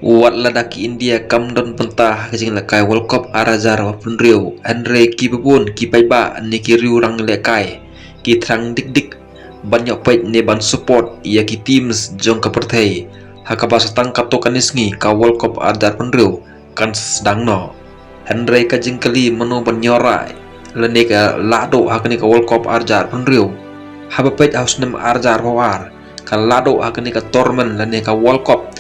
Wat ladaki India kamdon pentah kajing lakai World Cup arazar wa punriu Andre ki bebun ki paiba ni ki riu rang lekai ki trang dik dik banyak pait ne ban support ia ki teams jong ka perthei hakaba satang kato kanisngi ka World Cup arazar punriu kan sedang no Andre kajing kali mano ban nyorai lene ka lado hakani ka World Cup arazar punriu haba pait haus nem arazar war kan lado hakani ka tournament lene ka World Cup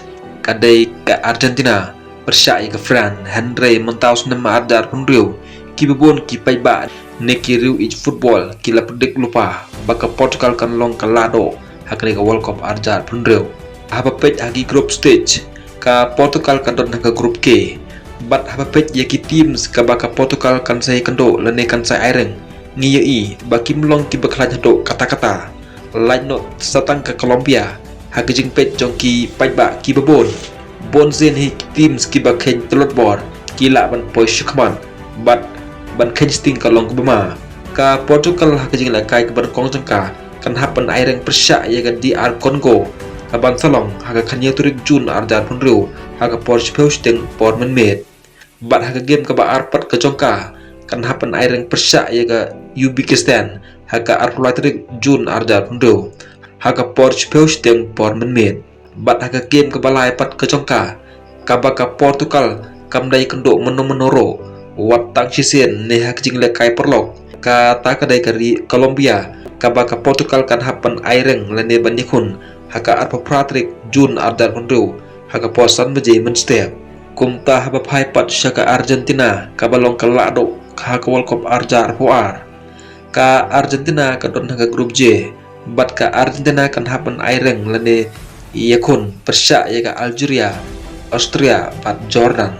kadai ke Argentina bersyai ke Fran Henry mentaus nama ardar punriu ki bebon ki paiba neki riu ij football kila pedek lupa baka Portugal kan long kalado hakni ka World Cup ardar punriu haba pej hagi group stage ka Portugal kan don ka group K bat haba pej yaki teams ka baka Portugal kan sai kando lene kan sai aireng ngiyai baki melong ki baklanya do kata-kata line note satang ke Colombia hakijing pet jongki paiba ki babon bonzen hi teams ki bakhen telot bor kila ban poi shukman bat ban khen sting kalong bema ka Portugal hakijing la kai ban kong jangka kan hapan aireng persya ya kan di ar Congo ka ban salong haka khanya turik jun arjar punriu haka Portugal sting por menmet bat haka game ka ba arpat ka jongka kan hapan aireng persya ya ka Uzbekistan haka arpulai turik jun arjar punriu haka Portugal sting por menmet bat haka game ke balai pat ke jongka kabaka Portugal kamdai kendo menoro wat tang sisen ne hak jing lekai perlok ka ta kadai kari Colombia kabaka Portugal kan hapan aireng lene banyikun haka arpa pratrik jun ardar pundu haka posan beje menstep kumta haba pai pat shaka Argentina kabalong kalado haka World Cup arjar poar ka Argentina ka don haka grup J bat ka Argentina kan hapan aireng lene yakun persya ya ka Algeria Austria bat Jordan